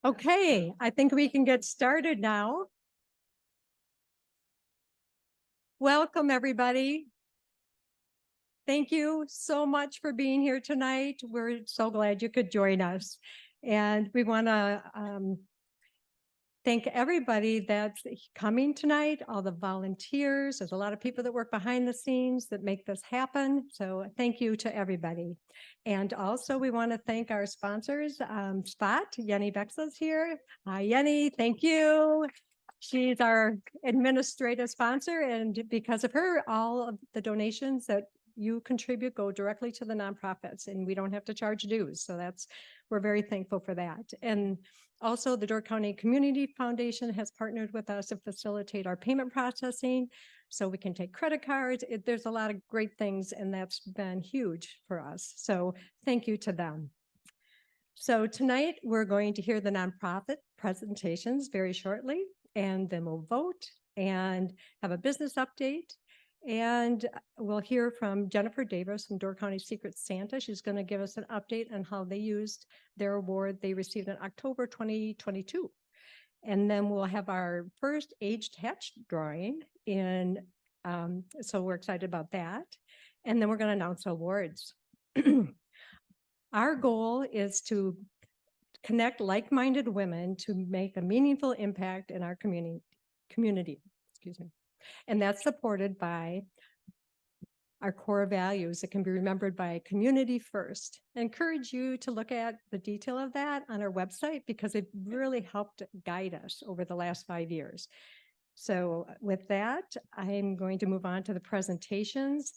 Okay, I think we can get started now. Welcome, everybody. Thank you so much for being here tonight. We're so glad you could join us. And we want to thank everybody that's coming tonight, all the volunteers. There's a lot of people that work behind the scenes that make this happen. So thank you to everybody. And also we want to thank our sponsors, Spot, Yenny Vexel's here. Hi, Yenny, thank you. She's our administrative sponsor, and because of her, all of the donations that you contribute go directly to the nonprofits, and we don't have to charge dues. So we're very thankful for that. And also the Door County Community Foundation has partnered with us to facilitate our payment processing so we can take credit cards. There's a lot of great things, and that's been huge for us. So thank you to them. So tonight we're going to hear the nonprofit presentations very shortly, and then we'll vote and have a business update. And we'll hear from Jennifer Davis from Door County Secret Santa. She's going to give us an update on how they used their award they received in October 2022. And then we'll have our first aged hatch drawing in, so we're excited about that. And then we're going to announce awards. Our goal is to connect like-minded women to make a meaningful impact in our community, excuse me. And that's supported by our core values that can be remembered by community first. I encourage you to look at the detail of that on our website because it really helped guide us over the last 5 years. So with that, I'm going to move on to the presentations.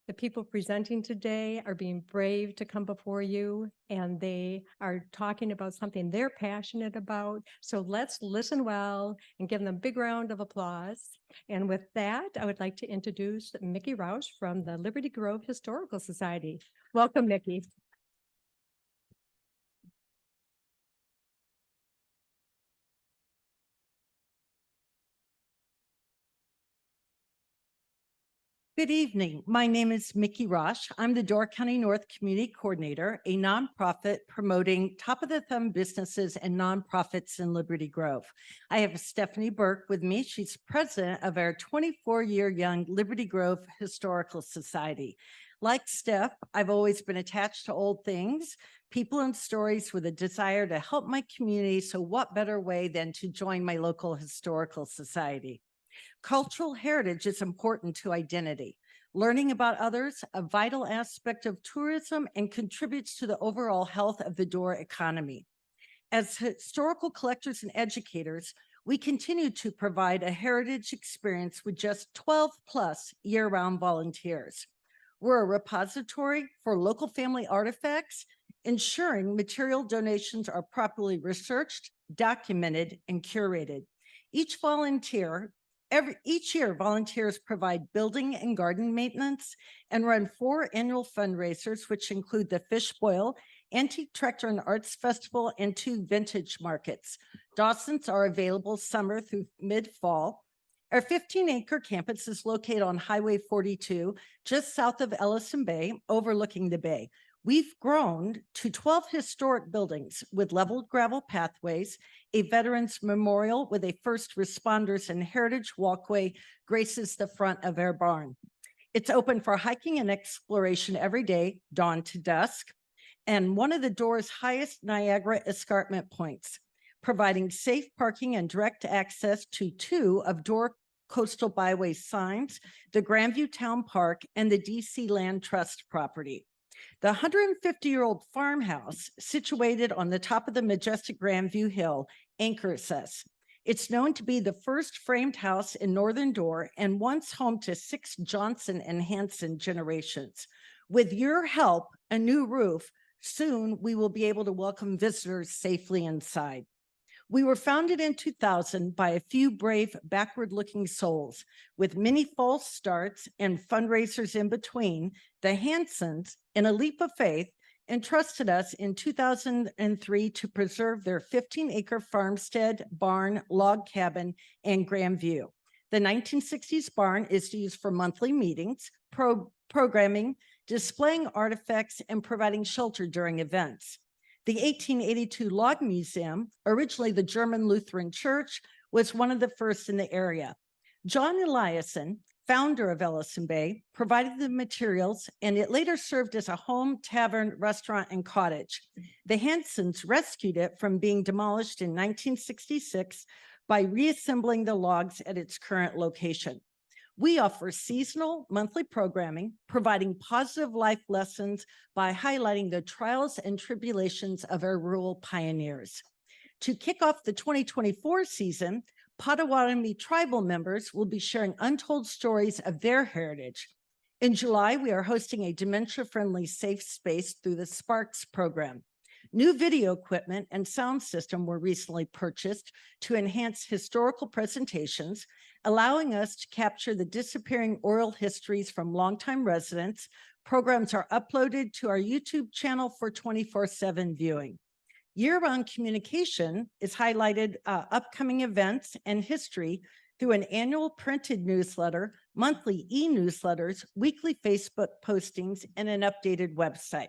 The people presenting today are being brave to come before you, and they are talking about something they're passionate about. So let's listen well and give them a big round of applause. And with that, I would like to introduce Mickey Roush from the Liberty Grove Historical Society. Welcome, Mickey. Good evening. My name is Mickey Roush. I'm the Door County North Community Coordinator, a nonprofit promoting top-of-the-thumb businesses and nonprofits in Liberty Grove. I have Stephanie Burke with me. She's president of our 24-year young Liberty Grove Historical Society. Like Steph, I've always been attached to old things, people and stories with a desire to help my community. So what better way than to join my local historical society? Cultural heritage is important to identity. Learning about others, a vital aspect of tourism, and contributes to the overall health of the Door economy. As historical collectors and educators, we continue to provide a heritage experience with just 12 plus year-round volunteers. We're a repository for local family artifacts, ensuring material donations are properly researched, documented, and curated. Each year, volunteers provide building and garden maintenance and run 4 annual fundraisers, which include the Fish Boil, Antique Tractor and Arts Festival, and 2 vintage markets. Dawson's are available summer through mid-fall. Our 15-acre campus is located on Highway 42, just south of Ellison Bay, overlooking the bay. We've grown to 12 historic buildings with leveled gravel pathways, a veterans memorial with a first responders and heritage walkway graces the front of our barn. It's open for hiking and exploration every day, dawn to dusk, and one of the Door's highest Niagara escarpment points, providing safe parking and direct access to 2 of Door Coastal Byway signs, the Grandview Town Park, and the DC Land Trust property. The 150-year-old farmhouse situated on the top of the majestic Grandview Hill anchors us. It's known to be the first framed house in Northern Door and once home to 6 Johnson and Hanson generations. With your help, a new roof, soon we will be able to welcome visitors safely inside. We were founded in 2000 by a few brave, backward-looking souls. With many false starts and fundraisers in between, the Hansons, in a leap of faith, entrusted us in 2003 to preserve their 15-acre farmstead, barn, log cabin, and Grandview. The 1960s barn is used for monthly meetings, programming, displaying artifacts, and providing shelter during events. The 1882 Log Museum, originally the German Lutheran Church, was one of the first in the area. John Eliasson, founder of Ellison Bay, provided the materials, and it later served as a home, tavern, restaurant, and cottage. The Hansons rescued it from being demolished in 1966 by reassembling the logs at its current location. We offer seasonal monthly programming, providing positive life lessons by highlighting the trials and tribulations of our rural pioneers. To kick off the 2024 season, Potawatomi tribal members will be sharing untold stories of their heritage. In July, we are hosting a dementia-friendly safe space through the Sparks program. New video equipment and sound system were recently purchased to enhance historical presentations, allowing us to capture the disappearing oral histories from longtime residents. Programs are uploaded to our YouTube channel for 24/7 viewing. Year-round communication is highlighted upcoming events and history through an annual printed newsletter, monthly e-newsletters, weekly Facebook postings, and an updated website.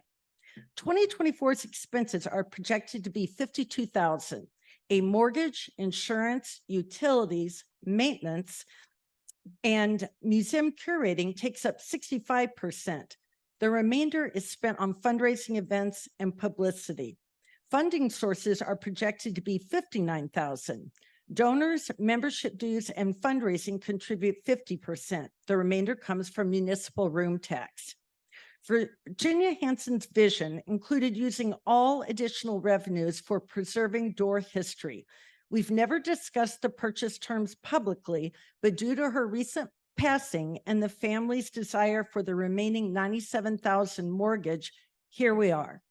2024's expenses are projected to be $52,000. A mortgage, insurance, utilities, maintenance, and museum curating takes up 65%. The remainder is spent on fundraising events and publicity. Funding sources are projected to be $59,000. Donors, membership dues, and fundraising contribute 50%. The remainder comes from municipal room tax. Virginia Hanson's vision included using all additional revenues for preserving door history. We've never discussed the purchase terms publicly, but due to her recent passing and the family's desire for the remaining $97,000 mortgage, here we are.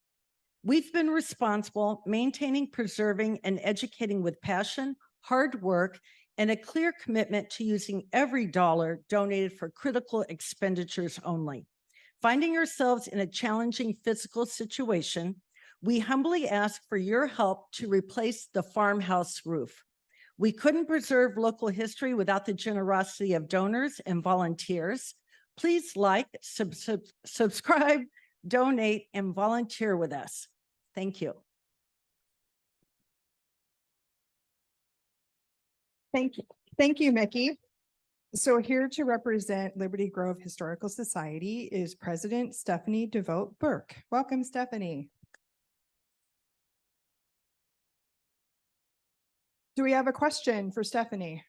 We've been responsible, maintaining, preserving, and educating with passion, hard work, and a clear commitment to using every dollar donated for critical expenditures only. Finding ourselves in a challenging physical situation, we humbly ask for your help to replace the farmhouse roof. We couldn't preserve local history without the generosity of donors and volunteers. Please like, subscribe, donate, and volunteer with us. Thank you. Thank you. Thank you, Mickey. So here to represent Liberty Grove Historical Society is President Stephanie DeVoe Burke. Welcome, Stephanie. Do we have a question for Stephanie?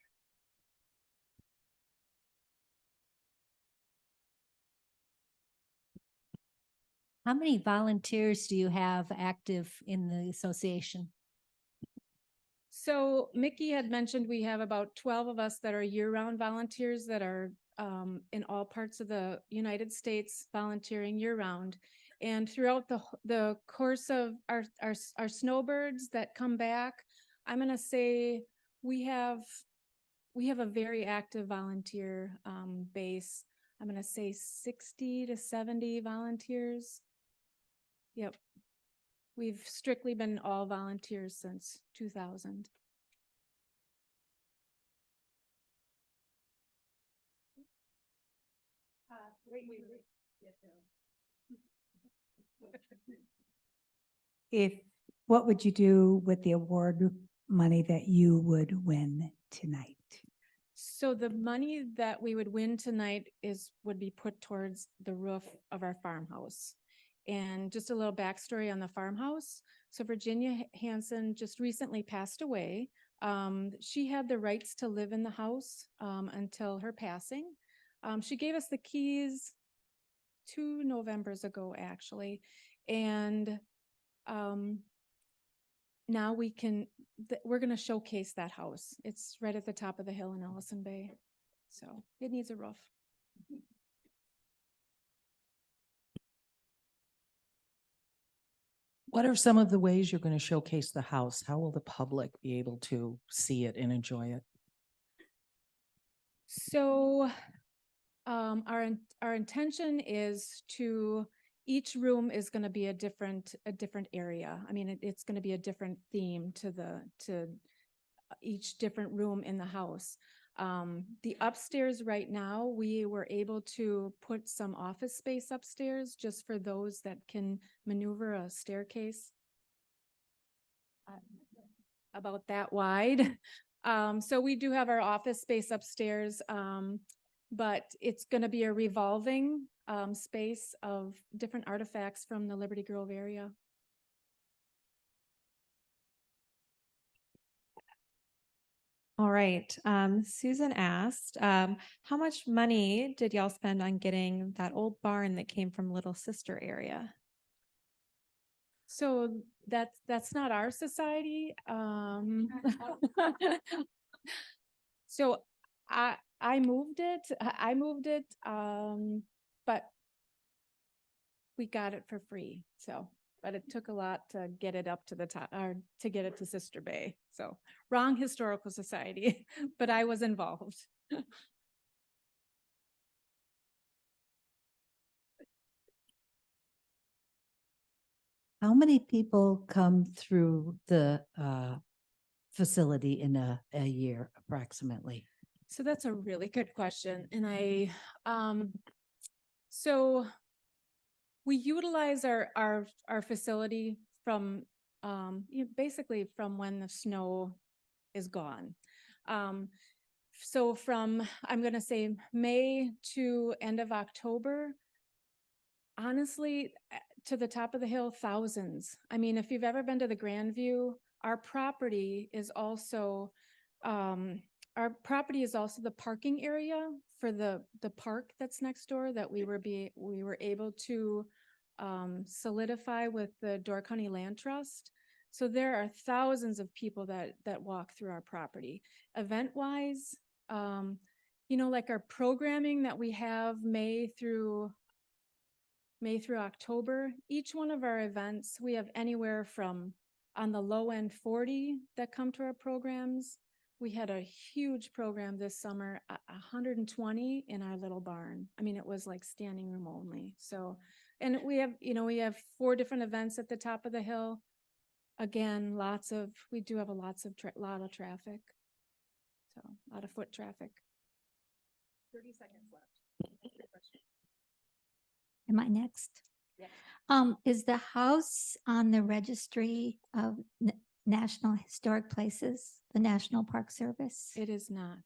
How many volunteers do you have active in the association? So Mickey had mentioned we have about 12 of us that are year-round volunteers that are in all parts of the United States volunteering year-round. And throughout the course of our snowbirds that come back, I'm going to say we have a very active volunteer base. I'm going to say 60 to 70 volunteers. Yep. We've strictly been all volunteers since 2000. What would you do with the award money that you would win tonight? So the money that we would win tonight would be put towards the roof of our farmhouse. And just a little backstory on the farmhouse. So Virginia Hanson just recently passed away. She had the rights to live in the house until her passing. She gave us the keys 2 Novembers ago, actually. And now we're going to showcase that house. It's right at the top of the hill in Ellison Bay. So it needs a roof. What are some of the ways you're going to showcase the house? How will the public be able to see it and enjoy it? So our intention is each room is going to be a different area. I mean, it's going to be a different theme to each different room in the house. The upstairs right now, we were able to put some office space upstairs just for those that can maneuver a staircase. about that wide. So we do have our office space upstairs, but it's going to be a revolving space of different artifacts from the Liberty Grove area. All right. Susan asked, how much money did y'all spend on getting that old barn that came from Little Sister area? So that's not our society. So I moved it, but we got it for free. So, but it took a lot to get it up to the top, or to get it to Sister Bay. So wrong historical society, but I was involved. How many people come through the facility in a year approximately? So that's a really good question. And so we utilize our facility from, basically from when the snow is gone. So from, I'm going to say May to end of October, honestly, to the top of the hill, thousands. I mean, if you've ever been to the Grandview, our property is also the parking area for the park that's next door that we were able to solidify with the Door County Land Trust. So there are thousands of people that walk through our property. Event wise, like our programming that we have May through October, each one of our events, we have anywhere from, on the low end, 40 that come to our programs. We had a huge program this summer, 120 in our little barn. I mean, it was like standing room only. So, and we have 4 different events at the top of the hill. Again, we do have a lot of traffic. So a lot of foot traffic. 30 seconds left. Am I next? Yeah. Is the house on the registry of National Historic Places, the National Park Service? It is not.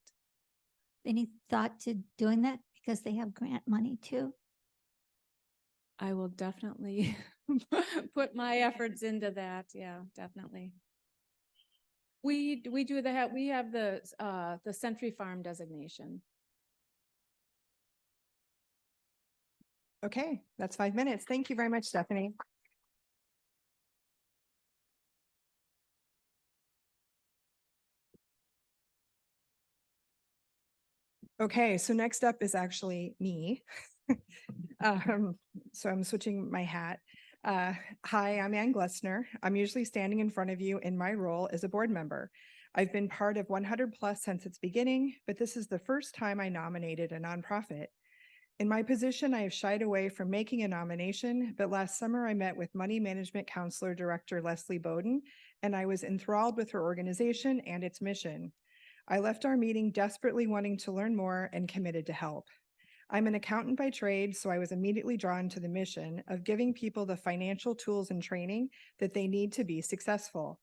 Any thought to doing that because they have grant money too? I will definitely put my efforts into that. Yeah, definitely. We do that. We have the Century Farm designation. Okay, that's 5 minutes. Thank you very much, Stephanie. Okay, so next up is actually me. So I'm switching my hat. Hi, I'm Ann Glessner. I'm usually standing in front of you in my role as a board member. I've been part of 100 Plus since its beginning, but this is the first time I nominated a nonprofit. In my position, I have shied away from making a nomination, but last summer I met with Money Management Counselor Director Leslie Bowden, and I was enthralled with her organization and its mission. I left our meeting desperately wanting to learn more and committed to help. I'm an accountant by trade, so I was immediately drawn to the mission of giving people the financial tools and training that they need to be successful.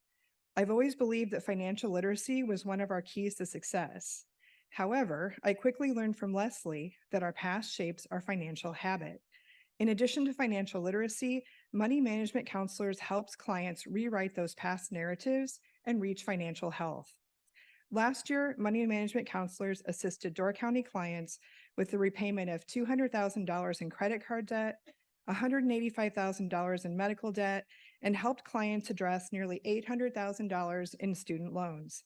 I've always believed that financial literacy was one of our keys to success. However, I quickly learned from Leslie that our past shapes our financial habit. In addition to financial literacy, money management counselors helps clients rewrite those past narratives and reach financial health. Last year, money management counselors assisted Door County clients with the repayment of $200,000 in credit card debt, $185,000 in medical debt, and helped clients address nearly $800,000 in student loans.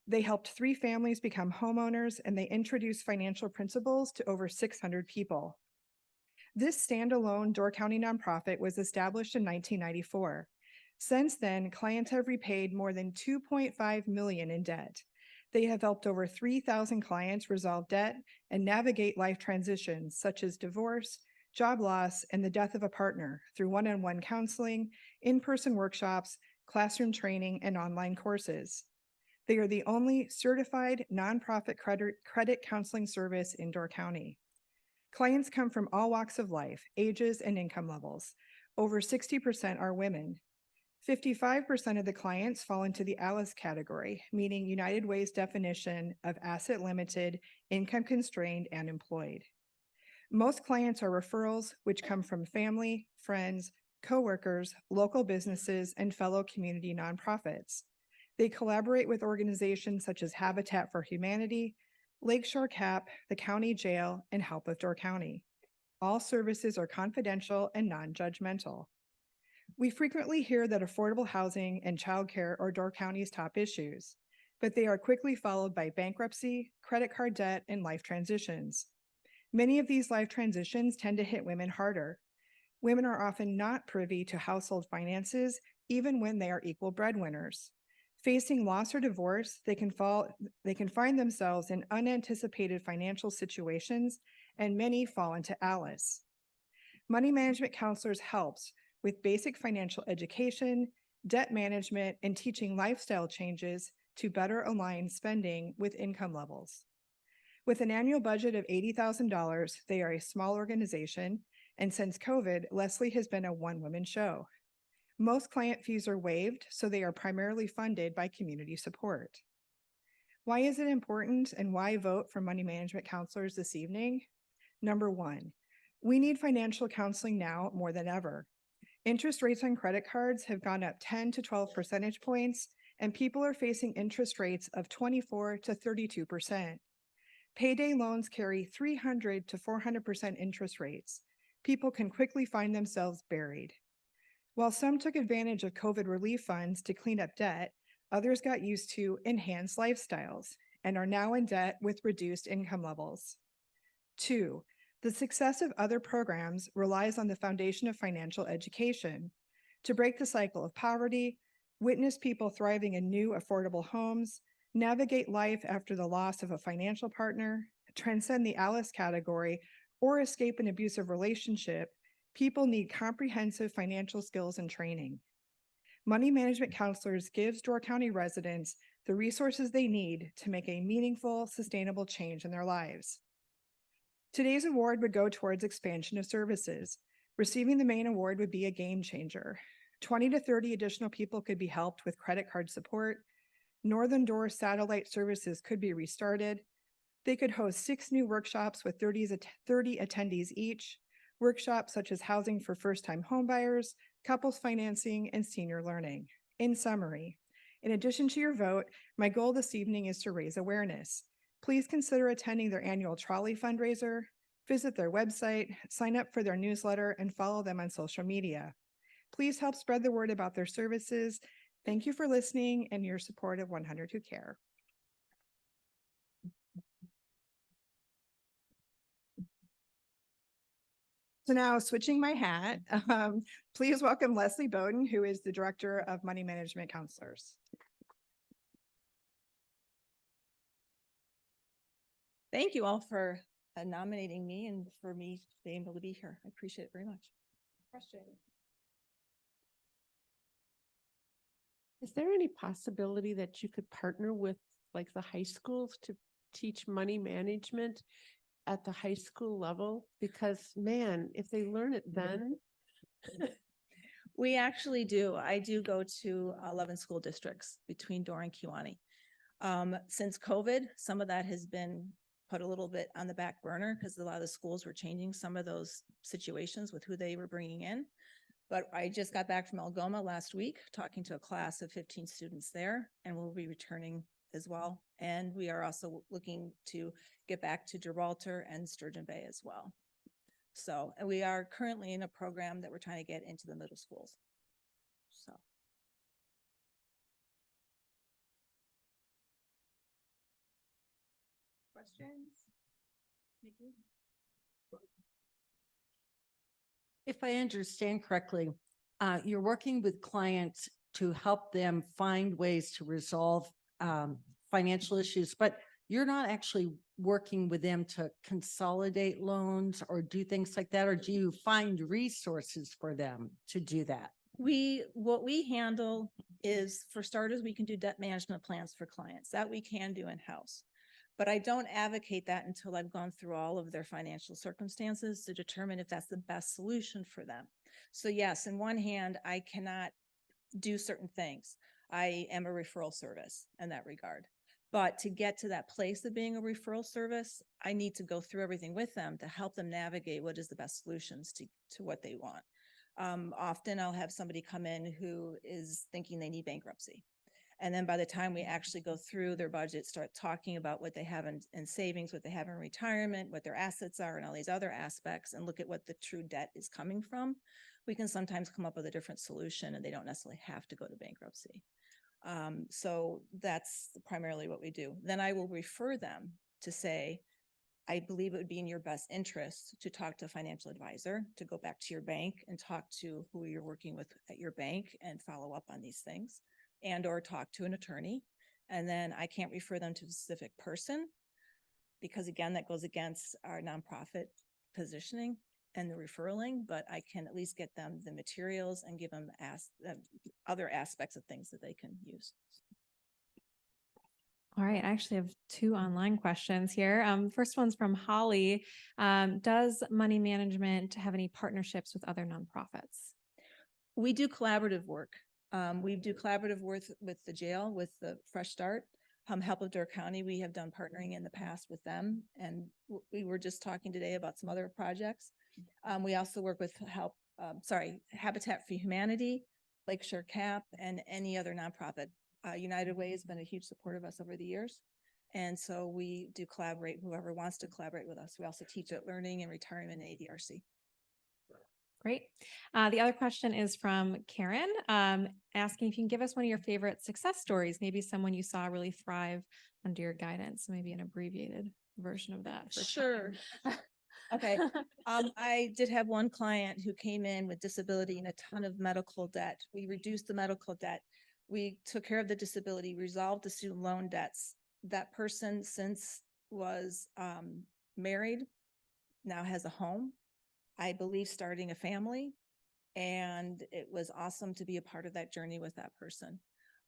They helped 3 families become homeowners, and they introduced financial principles to over 600 people. This standalone Door County nonprofit was established in 1994. Since then, clients have repaid more than $2.5 million in debt. They have helped over 3,000 clients resolve debt and navigate life transitions such as divorce, job loss, and the death of a partner through one-on-one counseling, in-person workshops, classroom training, and online courses. They are the only certified nonprofit credit counseling service in Door County. Clients come from all walks of life, ages, and income levels. Over 60% are women. 55% of the clients fall into the ALICE category, meaning United Way's definition of asset limited, income constrained, and employed. Most clients are referrals, which come from family, friends, coworkers, local businesses, and fellow community nonprofits. They collaborate with organizations such as Habitat for Humanity, Lakeshore CAP, the county jail, and Help of Door County. All services are confidential and non-judgmental. We frequently hear that affordable housing and childcare are Door County's top issues, but they are quickly followed by bankruptcy, credit card debt, and life transitions. Many of these life transitions tend to hit women harder. Women are often not privy to household finances, even when they are equal breadwinners. Facing loss or divorce, they can find themselves in unanticipated financial situations, and many fall into ALICE. Money Management Counselors helps with basic financial education, debt management, and teaching lifestyle changes to better align spending with income levels. With an annual budget of $80,000, they are a small organization, and since COVID, Leslie has been a one-woman show. Most client fees are waived, so they are primarily funded by community support. Why is it important and why vote for Money Management Counselors this evening? Number one, we need financial counseling now more than ever. Interest rates on credit cards have gone up 10 to 12 percentage points, and people are facing interest rates of 24 to 32%. Payday loans carry 300 to 400% interest rates. People can quickly find themselves buried. While some took advantage of COVID relief funds to clean up debt, others got used to enhanced lifestyles and are now in debt with reduced income levels. Two, the success of other programs relies on the foundation of financial education. To break the cycle of poverty, witness people thriving in new affordable homes, navigate life after the loss of a financial partner, transcend the ALICE category, or escape an abusive relationship, people need comprehensive financial skills and training. Money Management Counselors gives Door County residents the resources they need to make a meaningful, sustainable change in their lives. Today's award would go towards expansion of services. Receiving the main award would be a game changer. 20 to 30 additional people could be helped with credit card support. Northern Door satellite services could be restarted. They could host 6 new workshops with 30 attendees each. Workshops such as housing for first-time homebuyers, couples financing, and senior learning. In summary, in addition to your vote, my goal this evening is to raise awareness. Please consider attending their annual trolley fundraiser, visit their website, sign up for their newsletter, and follow them on social media. Please help spread the word about their services. Thank you for listening and your support of 100 Who Care. So now switching my hat, please welcome Leslie Bowden, who is the Director of Money Management Counselors. Thank you all for nominating me and for me being able to be here. I appreciate it very much. Question. Is there any possibility that you could partner with like the high schools to teach money management at the high school level? Because man, if they learn it then. We actually do. I do go to 11 school districts between Door and Kewanee. Since COVID, some of that has been put a little bit on the back burner because a lot of the schools were changing some of those situations with who they were bringing in. But I just got back from Algoma last week, talking to a class of 15 students there, and we'll be returning as well. And we are also looking to get back to Gibraltar and Sturgeon Bay as well. So, and we are currently in a program that we're trying to get into the middle schools. So. Questions? Nikki? If I understand correctly, you're working with clients to help them find ways to resolve financial issues, but you're not actually working with them to consolidate loans or do things like that, or do you find resources for them to do that? What we handle is, for starters, we can do debt management plans for clients. That we can do in-house. But I don't advocate that until I've gone through all of their financial circumstances to determine if that's the best solution for them. So yes, in one hand, I cannot do certain things. I am a referral service in that regard. But to get to that place of being a referral service, I need to go through everything with them to help them navigate what is the best solutions to what they want. Often I'll have somebody come in who is thinking they need bankruptcy. And then by the time we actually go through their budget, start talking about what they have in savings, what they have in retirement, what their assets are, and all these other aspects, and look at what the true debt is coming from, we can sometimes come up with a different solution, and they don't necessarily have to go to bankruptcy. So that's primarily what we do. Then I will refer them to say, I believe it would be in your best interest to talk to a financial advisor, to go back to your bank and talk to who you're working with at your bank and follow up on these things, and or talk to an attorney. And then I can't refer them to a specific person because again, that goes against our nonprofit positioning and the referraling, but I can at least get them the materials and give them other aspects of things that they can use. All right, I actually have two online questions here. First one's from Holly. Does money management have any partnerships with other nonprofits? We do collaborative work. We do collaborative work with the jail, with the Fresh Start. Help of Door County, we have done partnering in the past with them. And we were just talking today about some other projects. We also work with Habitat for Humanity, Lakeshore CAP, and any other nonprofit. United Way has been a huge support of us over the years. And so we do collaborate, whoever wants to collaborate with us. We also teach at Learning and Retirement at ADRC. Great. The other question is from Karen, asking if you can give us one of your favorite success stories, maybe someone you saw really thrive under your guidance, maybe an abbreviated version of that. Sure. Okay. I did have one client who came in with disability and a ton of medical debt. We reduced the medical debt. We took care of the disability, resolved the student loan debts. That person since was married, now has a home, I believe starting a family. And it was awesome to be a part of that journey with that person.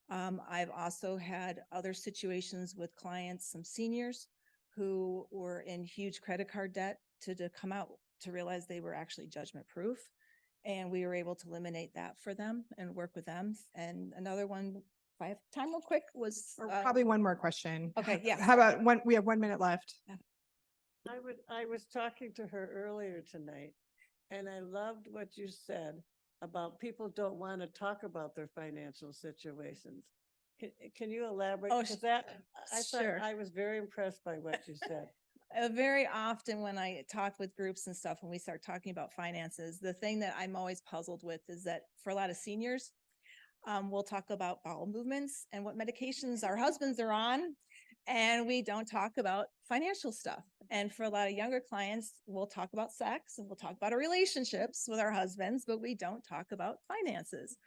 I've also had other situations with clients, some seniors who were in huge credit card debt to come out to realize they were actually judgment proof. And we were able to eliminate that for them and work with them. And another one, if I have time real quick, was Probably one more question. Okay, yeah. How about one? We have 1 minute left. I was talking to her earlier tonight, and I loved what you said about people don't want to talk about their financial situations. Can you elaborate? Oh, Because that, I thought sure. I was very impressed by what you said. Very often when I talk with groups and stuff, when we start talking about finances, the thing that I'm always puzzled with is that for a lot of seniors, we'll talk about bowel movements and what medications our husbands are on, and we don't talk about financial stuff. And for a lot of younger clients, we'll talk about sex and we'll talk about our relationships with our husbands, but we don't talk about finances.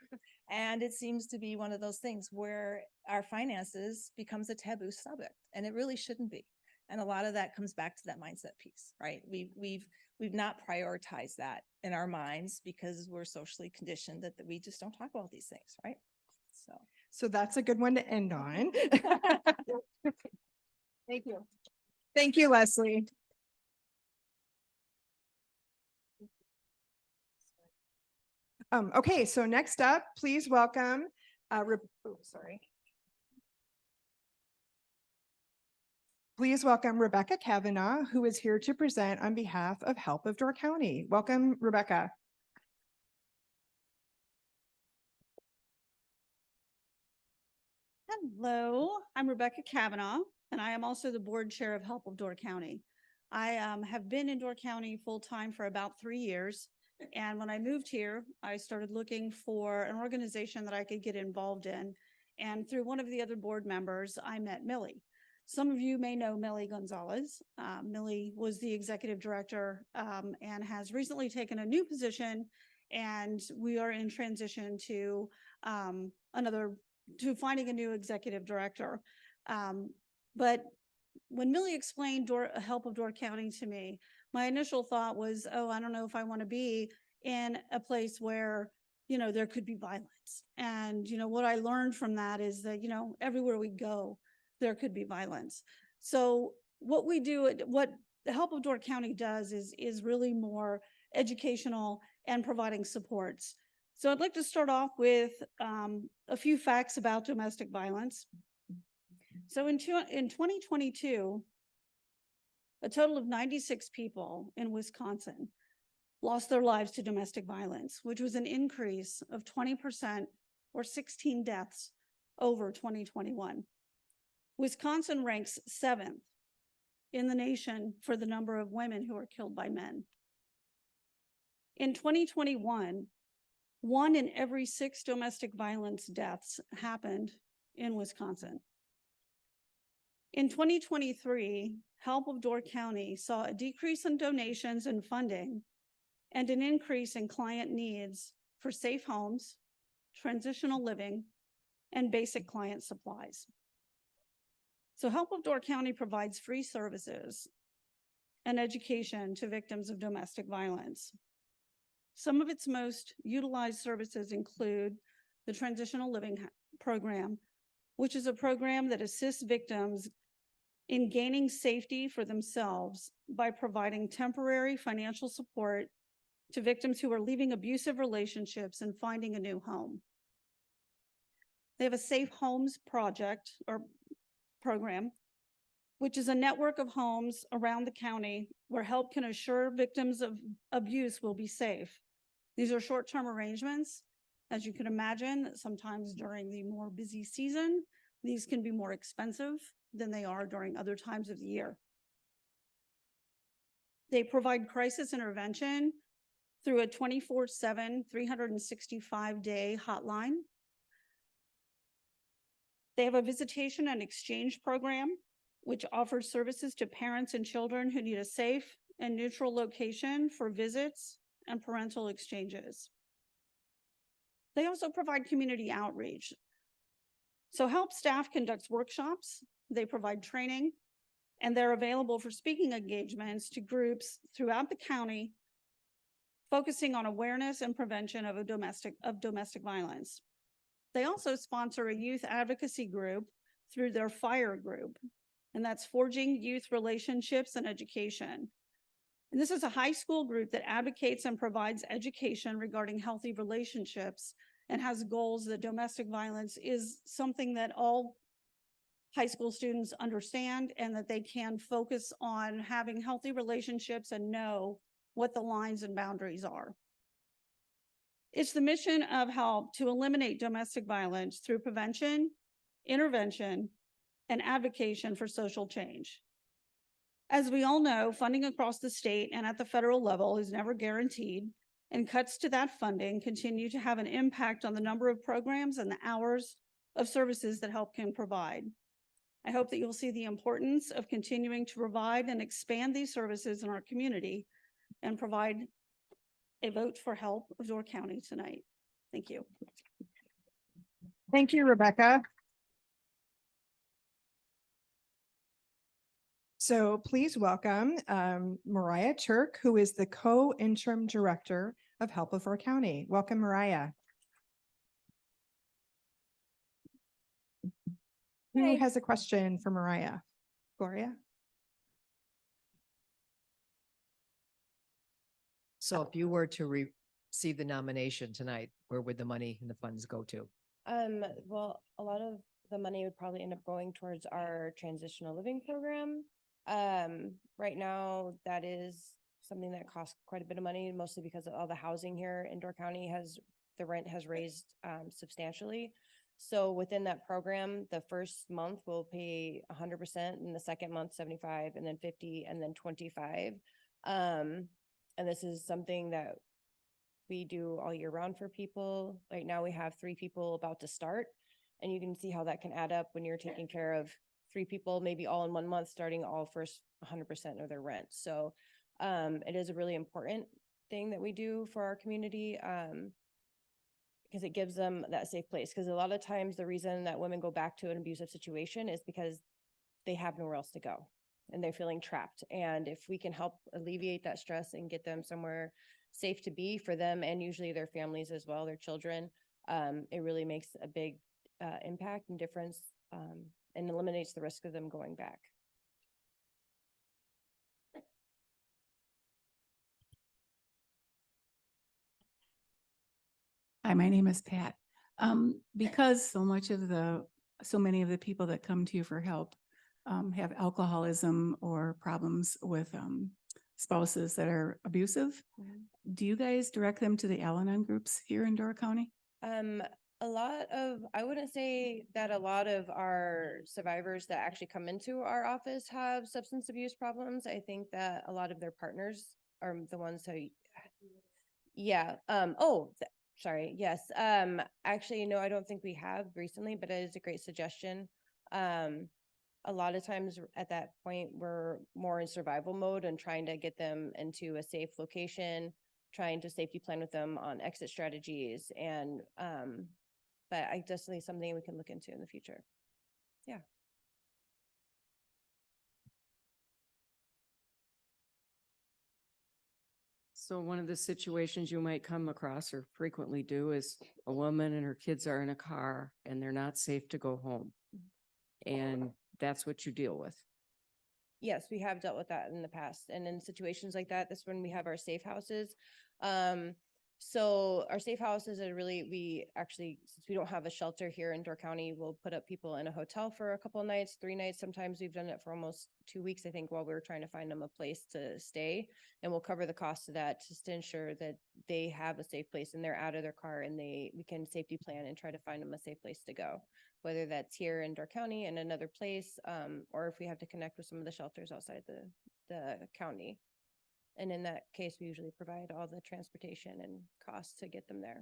And it seems to be one of those things where our finances becomes a taboo subject, and it really shouldn't be. And a lot of that comes back to that mindset piece, right? We've not prioritized that in our minds because we're socially conditioned that we just don't talk about these things, right? So that's a good one to end on. Thank you. Thank you, Leslie. Okay, so next up, please welcome, Please welcome Rebecca Kavanaugh, who is here to present on behalf of Help of Door County. Welcome, Rebecca. Hello, I'm Rebecca Kavanaugh, and I am also the board chair of Help of Door County. I have been in Door County full-time for about 3 years. And when I moved here, I started looking for an organization that I could get involved in. And through one of the other board members, I met Millie. Some of you may know Millie Gonzalez. Millie was the executive director and has recently taken a new position. And we are in transition to finding a new executive director. But when Millie explained Help of Door County to me, my initial thought was, oh, I don't know if I want to be in a place where, there could be violence. And, what I learned from that is that, everywhere we go, there could be violence. So what we do, what the Help of Door County does is really more educational and providing supports. So I'd like to start off with a few facts about domestic violence. So in 2022, a total of 96 people in Wisconsin lost their lives to domestic violence, which was an increase of 20% or 16 deaths over 2021. Wisconsin ranks 7th in the nation for the number of women who are killed by men. In 2021, 1 in every 6 domestic violence deaths happened in Wisconsin. In 2023, Help of Door County saw a decrease in donations and funding and an increase in client needs for safe homes, transitional living, and basic client supplies. So Help of Door County provides free services and education to victims of domestic violence. Some of its most utilized services include the Transitional Living Program, which is a program that assists victims in gaining safety for themselves by providing temporary financial support to victims who are leaving abusive relationships and finding a new home. They have a Safe Homes project or program, which is a network of homes around the county where help can assure victims of abuse will be safe. These are short-term arrangements. As you can imagine, sometimes during the more busy season, these can be more expensive than they are during other times of the year. They provide crisis intervention through a 24/7, 365-day hotline. They have a visitation and exchange program, which offers services to parents and children who need a safe and neutral location for visits and parental exchanges. They also provide community outreach. So Help staff conducts workshops, they provide training, and they're available for speaking engagements to groups throughout the county, focusing on awareness and prevention of domestic violence. They also sponsor a youth advocacy group through their FIRE group, and that's Forging Youth Relationships and Education. And this is a high school group that advocates and provides education regarding healthy relationships and has goals that domestic violence is something that all high school students understand and that they can focus on having healthy relationships and know what the lines and boundaries are. It's the mission of Help to eliminate domestic violence through prevention, intervention, and advocacy for social change. As we all know, funding across the state and at the federal level is never guaranteed, and cuts to that funding continue to have an impact on the number of programs and the hours of services that Help can provide. I hope that you'll see the importance of continuing to provide and expand these services in our community and provide a vote for Help of Door County tonight. Thank you. Thank you, Rebecca. So please welcome Mariah Turk, who is the co-interim director of Help of Door County. Welcome, Mariah. Who has a question for Mariah? Gloria? So if you were to receive the nomination tonight, where would the money and the funds go to? Well, a lot of the money would probably end up going towards our transitional living program. Right now, that is something that costs quite a bit of money, mostly because of all the housing here in Door County the rent has raised substantially. So within that program, the first month will pay 100%, and the second month 75, and then 50, and then 25. And this is something that we do all year round for people. Right now we have 3 people about to start, and you can see how that can add up when you're taking care of 3 people, maybe all in 1 month, starting all first 100% of their rent. So it is a really important thing that we do for our community because it gives them that safe place. Because a lot of times the reason that women go back to an abusive situation is because they have nowhere else to go and they're feeling trapped. And if we can help alleviate that stress and get them somewhere safe to be for them and usually their families as well, their children, it really makes a big impact and difference and eliminates the risk of them going back. Hi, my name is Pat. Because so many of the people that come to you for help have alcoholism or problems with spouses that are abusive, do you guys direct them to the Al-Anon groups here in Door County? I wouldn't say that a lot of our survivors that actually come into our office have substance abuse problems. I think that a lot of their partners are the ones who, yeah. Sorry. Yes. Actually, no, I don't think we have recently, but it is a great suggestion. A lot of times at that point, we're more in survival mode and trying to get them into a safe location, trying to safety plan with them on exit strategies. And, but I definitely something we can look into in the future. Yeah. So one of the situations you might come across or frequently do is a woman and her kids are in a car and they're not safe to go home. And that's what you deal with. Yes, we have dealt with that in the past. And in situations like that, that's when we have our safe houses. So our safe houses are really, we actually, since we don't have a shelter here in Door County, we'll put up people in a hotel for a couple of nights, 3 nights. Sometimes we've done it for almost 2 weeks, I think, while we were trying to find them a place to stay. And we'll cover the cost of that just to ensure that they have a safe place and they're out of their car and we can safety plan and try to find them a safe place to go, whether that's here in Door County in another place, or if we have to connect with some of the shelters outside the county. And in that case, we usually provide all the transportation and costs to get them there.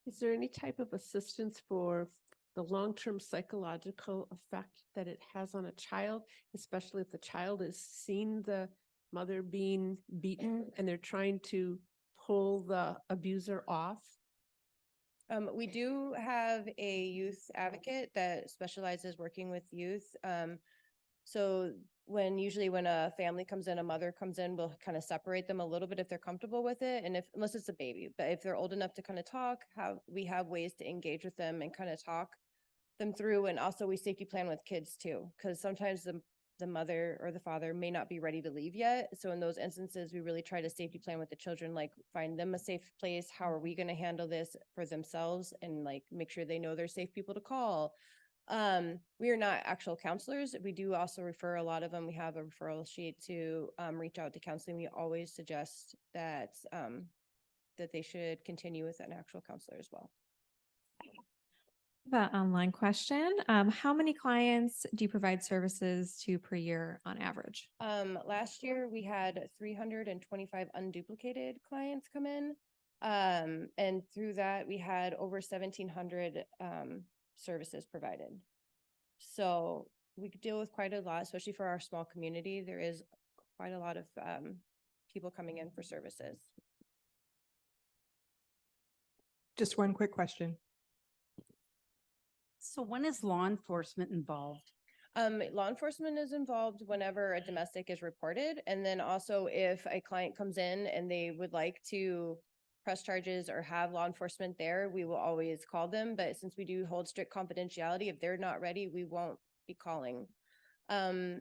Is there any type of assistance for the long-term psychological effect that it has on a child, especially if the child is seeing the mother being beaten and they're trying to pull the abuser off? We do have a youth advocate that specializes working with youth. So usually when a family comes in, a mother comes in, we'll kind of separate them a little bit if they're comfortable with it. And unless it's a baby, but if they're old enough to kind of talk, we have ways to engage with them and kind of talk them through. And also we safety plan with kids too, because sometimes the mother or the father may not be ready to leave yet. So in those instances, we really try to safety plan with the children, like find them a safe place. How are we going to handle this for themselves and like make sure they know they're safe people to call. We are not actual counselors. We do also refer a lot of them. We have a referral sheet to reach out to counseling. We always suggest that that they should continue with an actual counselor as well. The online question. How many clients do you provide services to per year on average? Last year we had 325 unduplicated clients come in. And through that we had over 1,700 services provided. So we could deal with quite a lot, especially for our small community. There is quite a lot of people coming in for services. Just one quick question. So when is law enforcement involved? Law enforcement is involved whenever a domestic is reported. And then also if a client comes in and they would like to press charges or have law enforcement there, we will always call them. But since we do hold strict confidentiality, if they're not ready, we won't be calling.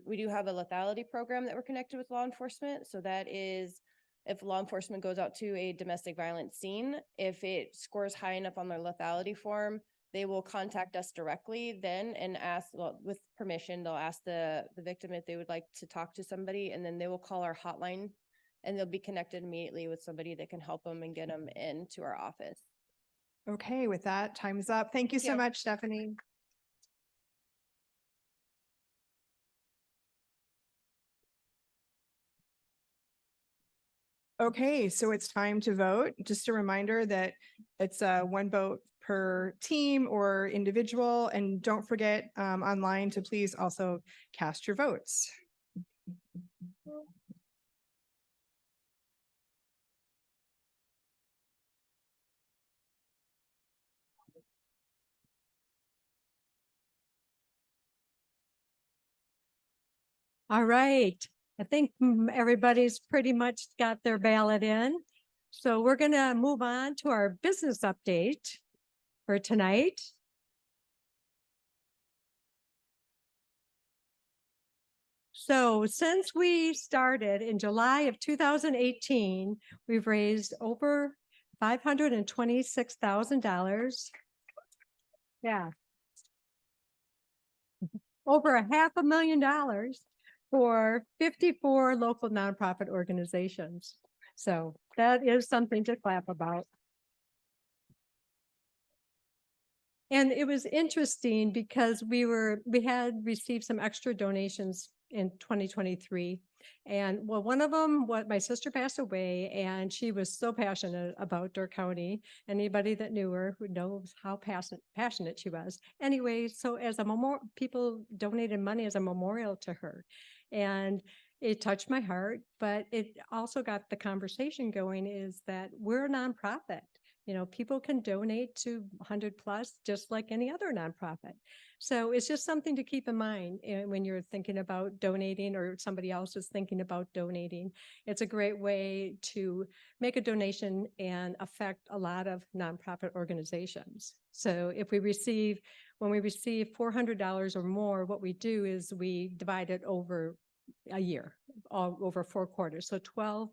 We do have a lethality program that we're connected with law enforcement. So that is if law enforcement goes out to a domestic violence scene, if it scores high enough on their lethality form, they will contact us directly then and ask, well, with permission, they'll ask the victim if they would like to talk to somebody, and then they will call our hotline and they'll be connected immediately with somebody that can help them and get them into our office. Okay, with that, time's up. Thank you so much, Stephanie. Okay, so it's time to vote. Just a reminder that it's one vote per team or individual. And don't forget online to please also cast your votes. All right. I think everybody's pretty much got their ballot in. So we're going to move on to our business update for tonight. So since we started in July of 2018, we've raised over $526,000. Yeah. Over $500,000 for 54 local nonprofit organizations. So that is something to clap about. And it was interesting because we had received some extra donations in 2023. And well, one of them, my sister passed away, and she was so passionate about Door County. Anybody that knew her who knows how passionate she was. Anyway, so as a memorial, people donated money as a memorial to her. And it touched my heart, but it also got the conversation going, is that we're a nonprofit. You know, people can donate to 100 plus, just like any other nonprofit. So it's just something to keep in mind when you're thinking about donating, or somebody else is thinking about donating. It's a great way to make a donation and affect a lot of nonprofit organizations. So if when we receive $400 or more, what we do is we divide it over a year, over 4 quarters. So 12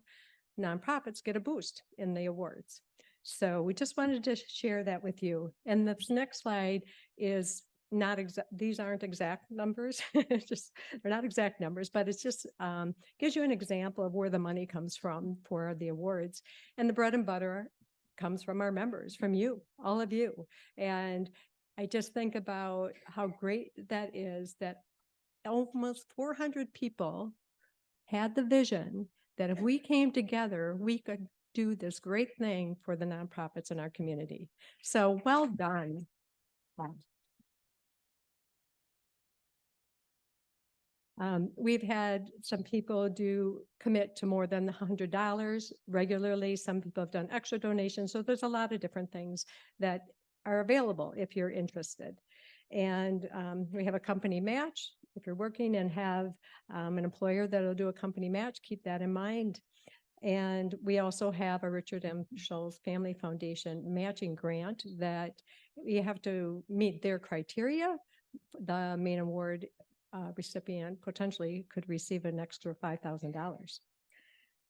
nonprofits get a boost in the awards. So we just wanted to share that with you. And this next slide is not exact, these aren't exact numbers, they're not exact numbers, but it's just gives you an example of where the money comes from for the awards. And the bread and butter comes from our members, from you, all of you. And I just think about how great that is, that almost 400 people had the vision that if we came together, we could do this great thing for the nonprofits in our community. So well done. We've had some people commit to more than $100 regularly. Some people have done extra donations. So there's a lot of different things that are available if you're interested. And we have a company match. If you're working and have an employer that'll do a company match, keep that in mind. And we also have a Richard M. Schulz Family Foundation matching grant that you have to meet their criteria. The main award recipient potentially could receive an extra $5,000.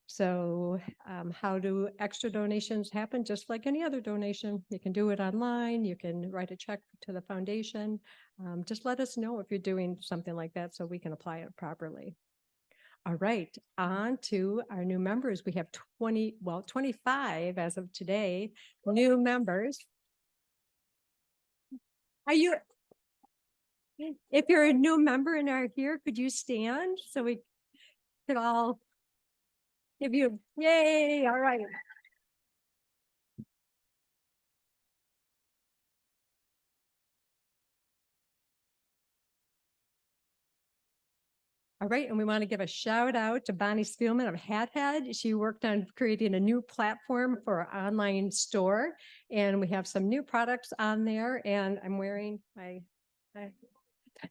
So how do extra donations happen? Just like any other donation, you can do it online. You can write a check to the foundation. Just let us know if you're doing something like that so we can apply it properly. All right, on to our new members. We have 25 as of today, new members. If you're a new member and are here, could you stand so we could all give you, yay, all right. All right, and we want to give a shout out to Bonnie Spielman of Hat Head. She worked on creating a new platform for our online store, and we have some new products on there. And I'm wearing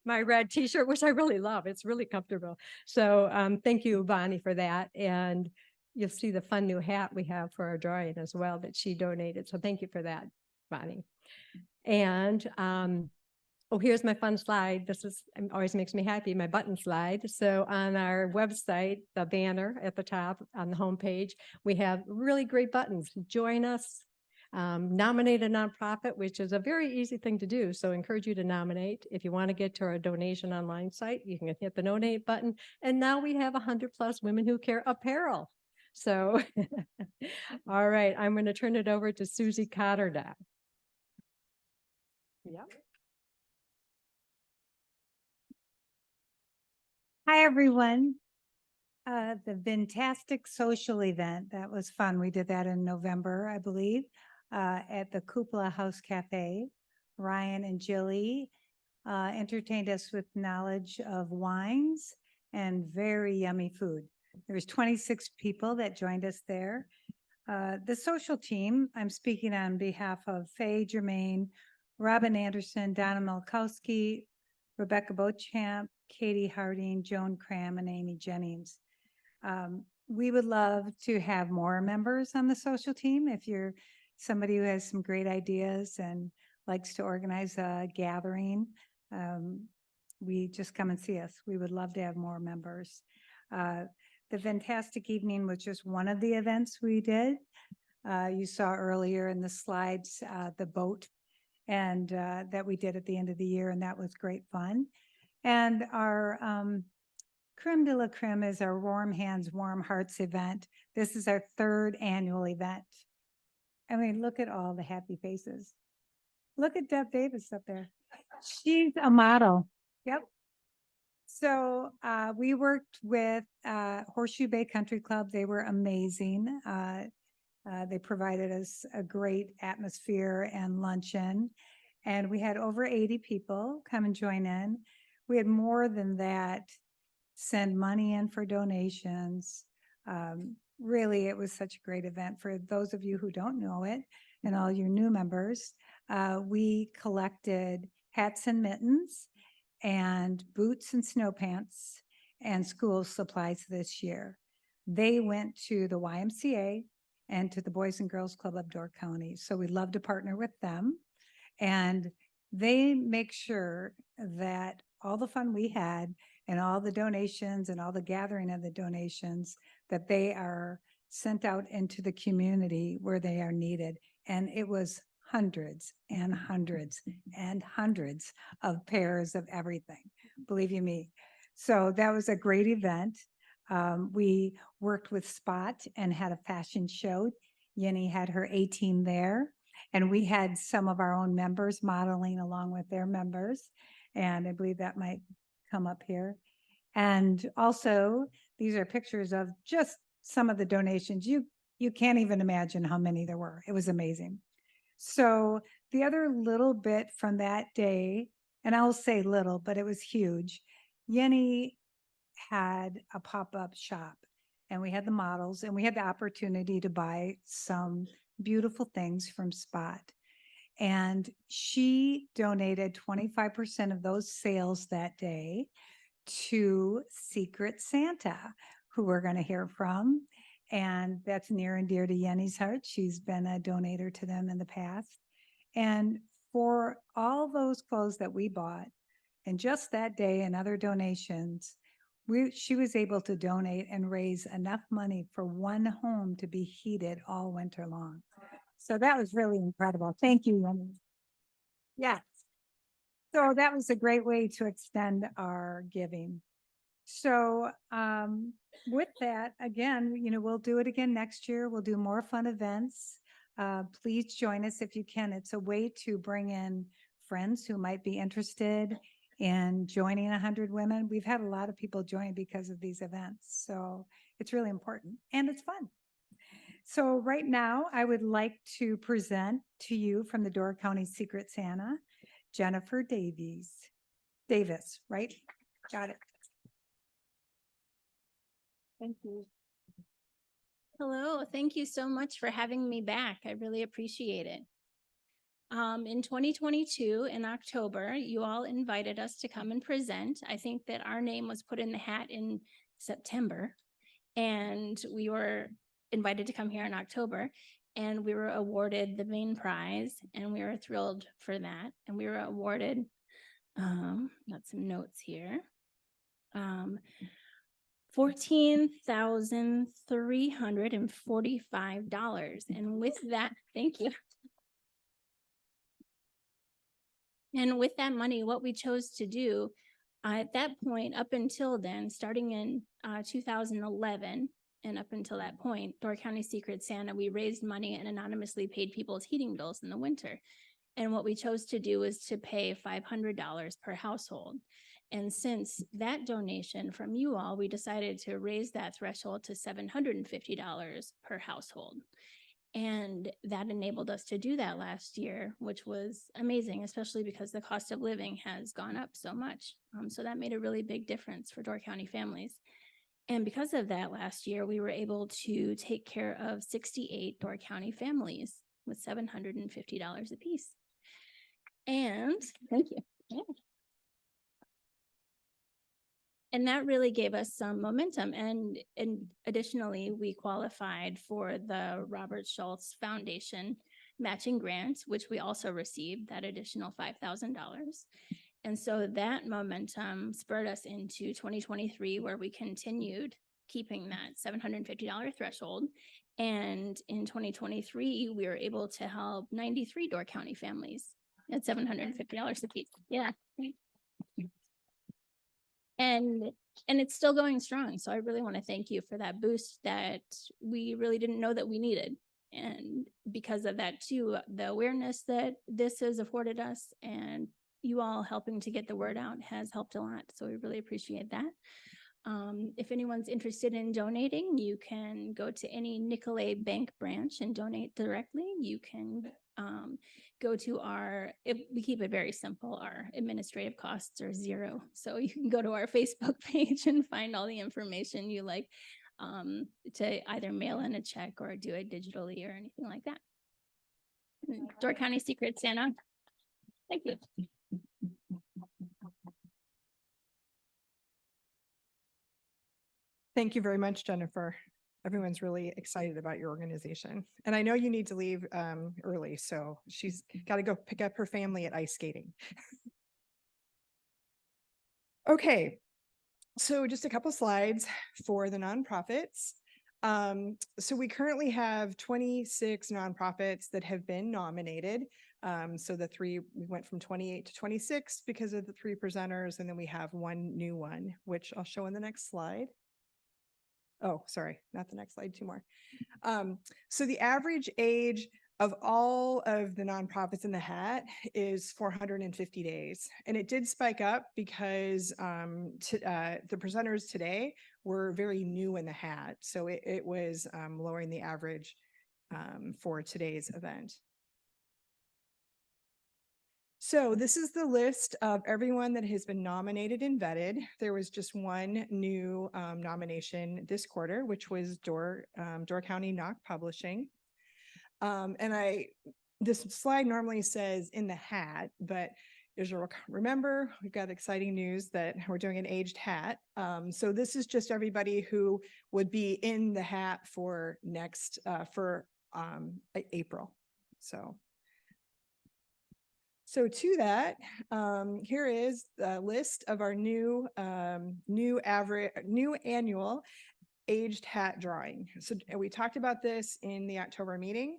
my red t-shirt, which I really love. It's really comfortable. So thank you, Bonnie, for that. And you'll see the fun new hat we have for our drawing as well that she donated. So thank you for that, Bonnie. And oh, here's my fun slide. This always makes me happy, my button slide. So on our website, the banner at the top on the homepage, we have really great buttons. Join us, nominate a nonprofit, which is a very easy thing to do. So I encourage you to nominate. If you want to get to our donation online site, you can hit the donate button. And now we have 100 plus Women Who Care apparel. So, all right, I'm going to turn it over to Susie Cotter now. Yeah. Hi, everyone. The Fantastic Social Event, that was fun. We did that in November, I believe, at the Cupola House Cafe. Ryan and Jilly entertained us with knowledge of wines and very yummy food. There was 26 people that joined us there. The social team, I'm speaking on behalf of Faye Germain, Robin Anderson, Donna Malkowski, Rebecca Beauchamp, Katie Harding, Joan Cram, and Amy Jennings. We would love to have more members on the social team. If you're somebody who has some great ideas and likes to organize a gathering, just come and see us. We would love to have more members. The Fantastic Evening was just one of the events we did. You saw earlier in the slides, the boat and that we did at the end of the year, and that was great fun. And our creme de la creme is our Warm Hands, Warm Hearts event. This is our 3rd annual event. I mean, look at all the happy faces. Look at Deb Davis up there. She's a model. Yep. So we worked with Horseshoe Bay Country Club. They were amazing. They provided us a great atmosphere and luncheon. And we had over 80 people come and join in. We had more than that send money in for donations. Really, it was such a great event. For those of you who don't know it and all your new members, we collected hats and mittens and boots and snow pants and school supplies this year. They went to the YMCA and to the Boys and Girls Club of Door County. So we'd love to partner with them. And they make sure that all the fun we had and all the donations and all the gathering of the donations, that they are sent out into the community where they are needed. And it was hundreds and hundreds and hundreds of pairs of everything, believe you me. So that was a great event. We worked with Spot and had a fashion show. Yenny had her A-team there, and we had some of our own members modeling along with their members. And I believe that might come up here. And also, these are pictures of just some of the donations. You can't even imagine how many there were. It was amazing. So the other little bit from that day, and I'll say little, but it was huge. Yenny had a pop-up shop, and we had the models, and we had the opportunity to buy some beautiful things from Spot. And she donated 25% of those sales that day to Secret Santa, who we're going to hear from. And that's near and dear to Yenny's heart. She's been a donator to them in the past. And for all those clothes that we bought, and just that day and other donations, she was able to donate and raise enough money for one home to be heated all winter long. So that was really incredible. Thank you, Yenny. Yes. So that was a great way to extend our giving. So with that, again, we'll do it again next year. We'll do more fun events. Please join us if you can. It's a way to bring in friends who might be interested in joining 100 Women. We've had a lot of people join because of these events. So it's really important and it's fun. So right now, I would like to present to you from the Door County Secret Santa, Jennifer Davis, right? Got it. Thank you. Hello, thank you so much for having me back. I really appreciate it. In 2022, in October, you all invited us to come and present. I think that our name was put in the hat in September, and we were invited to come here in October, and we were awarded the main prize, and we were thrilled for that. And we were awarded, got some notes here, $14,345. And with that, thank you. And with that money, what we chose to do at that point, up until then, starting in 2011, and up until that point, Door County Secret Santa, we raised money and anonymously paid people's heating bills in the winter. And what we chose to do was to pay $500 per household. And since that donation from you all, we decided to raise that threshold to $750 per household. And that enabled us to do that last year, which was amazing, especially because the cost of living has gone up so much. So that made a really big difference for Door County families. And because of that, last year, we were able to take care of 68 Door County families with $750 apiece. And thank you. Yeah. And that really gave us some momentum. And additionally, we qualified for the Robert Schultz Foundation matching grant, which we also received that additional $5,000. And so that momentum spurred us into 2023, where we continued keeping that $750 threshold. And in 2023, we were able to help 93 Door County families at $750 apiece. Yeah. And it's still going strong. So I really want to thank you for that boost that we really didn't know that we needed. And because of that too, the awareness that this has afforded us and you all helping to get the word out has helped a lot. So we really appreciate that. If anyone's interested in donating, you can go to any Nicolay Bank branch and donate directly. You can go to we keep it very simple. Our administrative costs are zero. So you can go to our Facebook page and find all the information you like to either mail in a check or do it digitally or anything like that. Door County Secret Santa. Thank you. Thank you very much, Jennifer. Everyone's really excited about your organization. And I know you need to leave early, so she's got to go pick up her family at ice skating. Okay, so just a couple slides for the nonprofits. So we currently have 26 nonprofits that have been nominated. So we went from 28 to 26 because of the 3 presenters, and then we have 1 new one, which I'll show in the next slide. Oh, sorry, not the next slide, 2 more. So the average age of all of the nonprofits in the hat is 450 days. And it did spike up because the presenters today were very new in the hat. So it was lowering the average for today's event. So this is the list of everyone that has been nominated and vetted. There was just 1 new nomination this quarter, which was Door County Knock Publishing. This slide normally says in the hat, but as you'll remember, we've got exciting news that we're doing an aged hat. So this is just everybody who would be in the hat for April. So to that, here is the list of our new annual aged hat drawing. So we talked about this in the October meeting.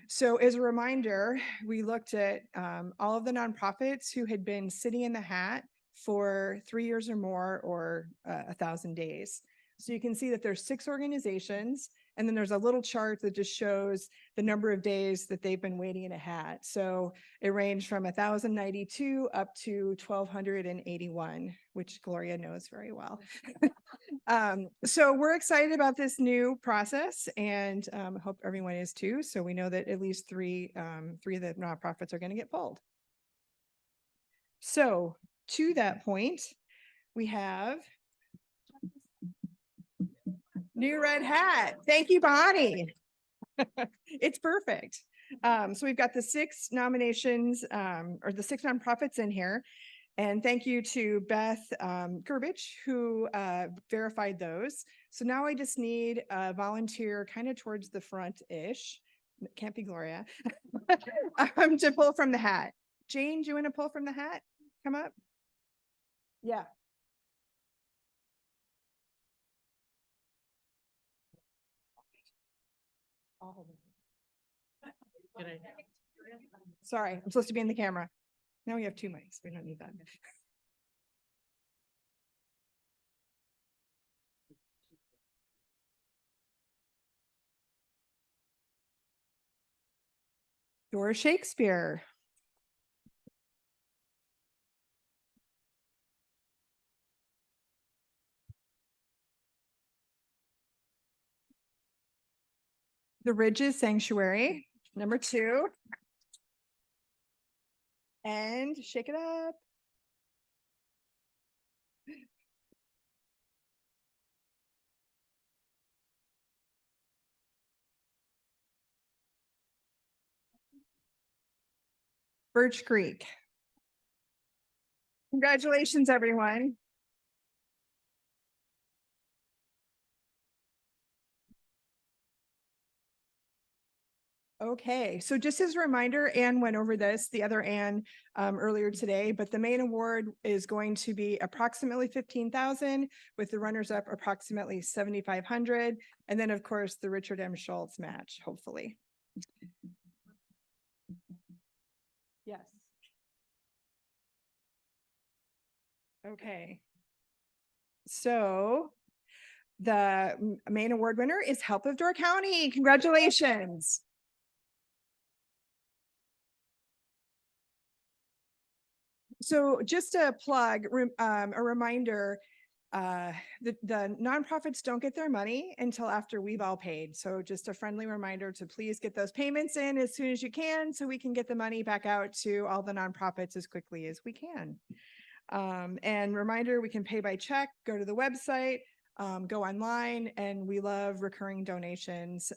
So as a reminder, we looked at all of the nonprofits who had been sitting in the hat for 3 years or more, or 1,000 days. So you can see that there's 6 organizations, and then there's a little chart that just shows the number of days that they've been waiting in a hat. So it ranged from 1,092 up to 1,281, which Gloria knows very well. So we're excited about this new process, and hope everyone is too. So we know that at least three of the nonprofits are going to get pulled. So to that point, we have new red hat. Thank you, Bonnie. It's perfect. So we've got the 6 nominations, or the 6 nonprofits in here. And thank you to Beth Gerbich, who verified those. So now I just need a volunteer kind of towards the front-ish. Can't be Gloria. To pull from the hat. Jane, do you want to pull from the hat? Come up. Yeah. Sorry, I'm supposed to be in the camera. Now we have 2 mics. We don't need that. Dora Shakespeare. The Ridges Sanctuary, number 2. And shake it up. Birch Creek. Congratulations, everyone. Okay, so just as a reminder, Anne went over this, the other Anne, earlier today, but the main award is going to be approximately 15,000, with the runners-up approximately 7,500, and then, of course, the Richard M. Schultz match, hopefully. Yes. Okay. So the main award winner is Help of Door County. Congratulations. So just a plug, a reminder, the nonprofits don't get their money until after we've all paid. So just a friendly reminder to please get those payments in as soon as you can so we can get the money back out to all the nonprofits as quickly as we can. And reminder, we can pay by check, go to the website, go online, and we love recurring donations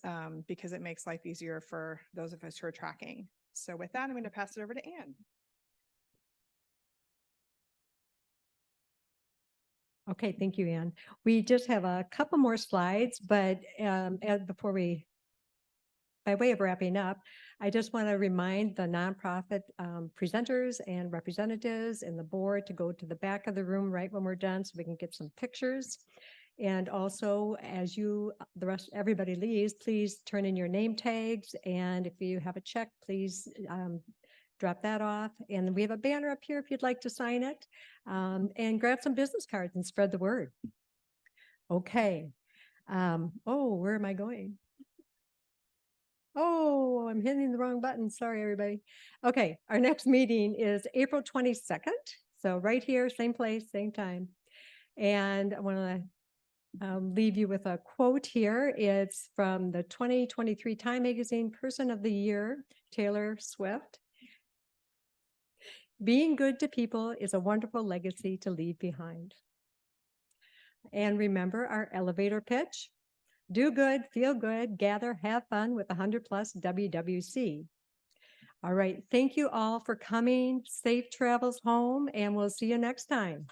because it makes life easier for those of us who are tracking. So with that, I'm going to pass it over to Anne. Okay, thank you, Anne. We just have a couple more slides, but before we, by way of wrapping up, I just want to remind the nonprofit presenters and representatives and the board to go to the back of the room right when we're done so we can get some pictures. And also, as everybody leaves, please turn in your name tags. And if you have a check, please drop that off. And we have a banner up here if you'd like to sign it. And grab some business cards and spread the word. Okay. Oh, where am I going? Oh, I'm hitting the wrong button. Sorry, everybody. Okay, our next meeting is April 22nd. So right here, same place, same time. And I want to leave you with a quote here. It's from the 2023 Time Magazine Person of the Year, Taylor Swift. Being good to people is a wonderful legacy to leave behind. And remember our elevator pitch. Do good, feel good, gather, have fun with 100+ WWC. All right, thank you all for coming. Safe travels home, and we'll see you next time.